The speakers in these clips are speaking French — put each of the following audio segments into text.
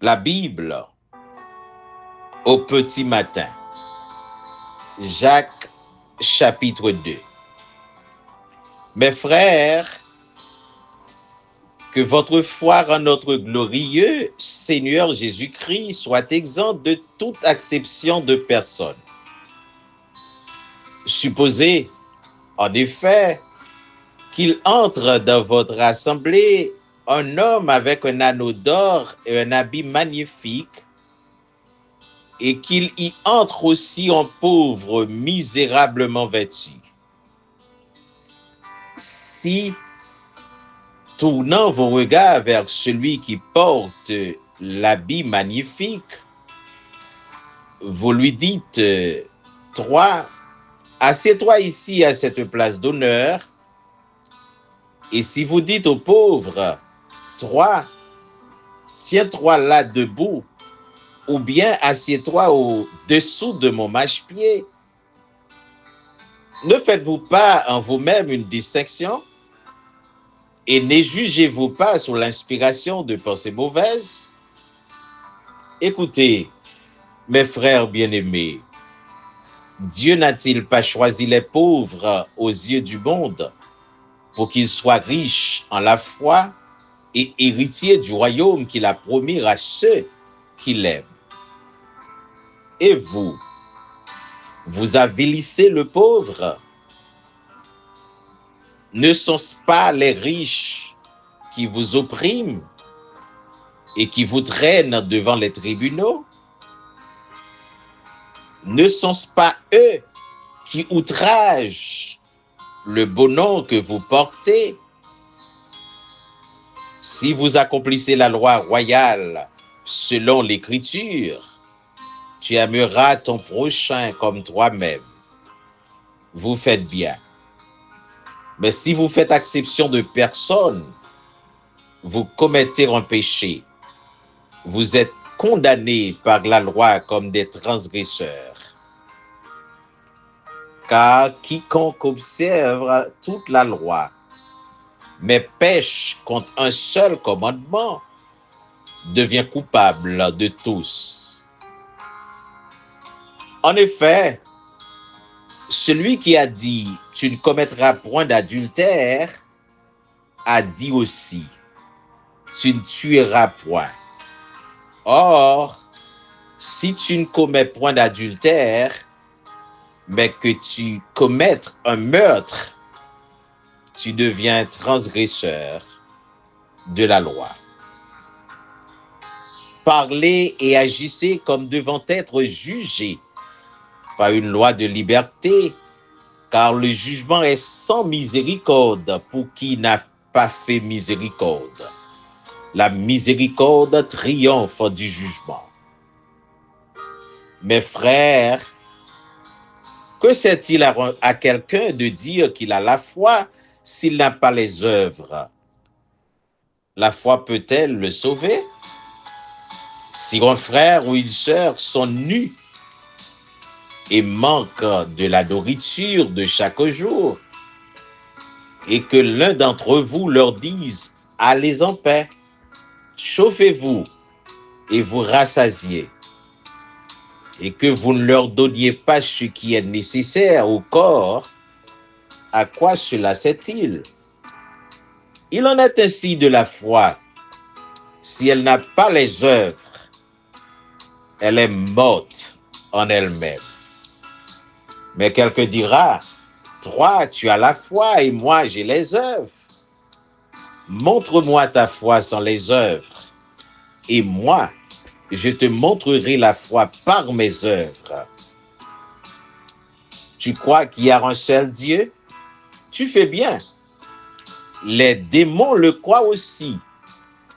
La Bible au petit matin. Jacques chapitre 2. Mes frères, que votre foi en notre glorieux Seigneur Jésus-Christ soit exempte de toute acception de personne. Supposez, en effet, qu'il entre dans votre assemblée un homme avec un anneau d'or et un habit magnifique, et qu'il y entre aussi un pauvre misérablement vêtu. Si, tournant vos regards vers celui qui porte l'habit magnifique, vous lui dites, toi, assieds-toi ici à cette place d'honneur, et si vous dites au pauvre, toi, tiens-toi là debout, ou bien assieds-toi au-dessous de mon marchepied, ne faites-vous pas en vous-même une distinction? Et ne jugez-vous pas sous l'inspiration de pensées mauvaises? Écoutez, mes frères bien-aimés, Dieu n'a-t-il pas choisi les pauvres aux yeux du monde pour qu'ils soient riches en la foi et héritiers du royaume qu'il a promis à ceux qui l'aiment? Et vous, vous avilissez le pauvre? Ne sont-ce pas les riches qui vous oppriment et qui vous traînent devant les tribunaux? Ne sont-ce pas eux qui outragent le beau nom que vous portez? Si vous accomplissez la loi royale selon l'Écriture, tu aimeras ton prochain comme toi-même. Vous faites bien. Mais si vous faites exception de personne, vous commettez un péché. Vous êtes condamnés par la loi comme des transgresseurs. Car quiconque observe toute la loi, mais pêche contre un seul commandement, devient coupable de tous. En effet, celui qui a dit « Tu ne commettras point d'adultère » a dit aussi « Tu ne tueras point ». Or, si tu ne commets point d'adultère, mais que tu commettes un meurtre, tu deviens transgresseur de la loi. Parlez et agissez comme devant être jugés par une loi de liberté, car le jugement est sans miséricorde pour qui n'a pas fait miséricorde. La miséricorde triomphe du jugement. Mes frères, que sert-il à quelqu'un de dire qu'il a la foi s'il n'a pas les œuvres? La foi peut-elle le sauver? Si un frère ou une sœur sont nus et manquent de la nourriture de chaque jour, et que l'un d'entre vous leur dise « Allez en paix, chauffez-vous et vous rassasiez », et que vous ne leur donniez pas ce qui est nécessaire au corps, à quoi cela sert-il? Il en est ainsi de la foi. Si elle n'a pas les œuvres, elle est morte en elle-même. Mais quelqu'un dira, toi, tu as la foi et moi, j'ai les œuvres. Montre-moi ta foi sans les œuvres, et moi, je te montrerai la foi par mes œuvres. Tu crois qu'il y a un seul Dieu? Tu fais bien. Les démons le croient aussi,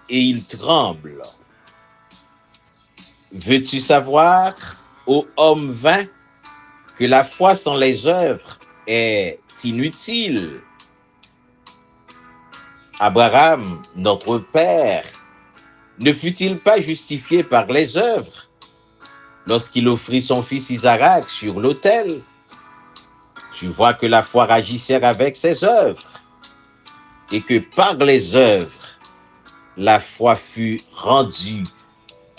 et ils tremblent. Veux-tu savoir, ô homme vain, que la foi sans les œuvres est inutile? Abraham, notre père, ne fut-il pas justifié par les œuvres lorsqu'il offrit son fils Isaac sur l'autel? Tu vois que la foi agissait avec ses œuvres, et que par les œuvres, la foi fut rendue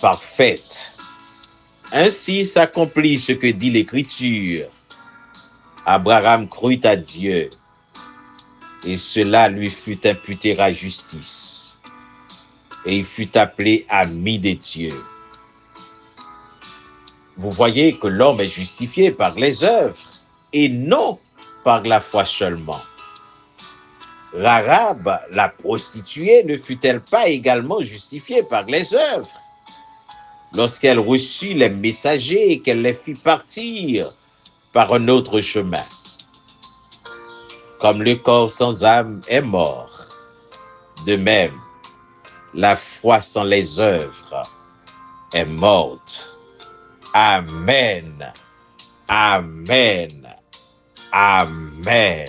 parfaite. Ainsi s'accomplit ce que dit l'Écriture. Abraham crut à Dieu, et cela lui fut imputé à justice, et il fut appelé ami de Dieu. Vous voyez que l'homme est justifié par les œuvres, et non par la foi seulement. Rahab, la prostituée, ne fut-elle pas également justifiée par les œuvres lorsqu'elle reçut les messagers et qu'elle les fit partir par un autre chemin? Comme le corps sans âme est mort, de même, la foi sans les œuvres est morte. Amen. Amen. Amen.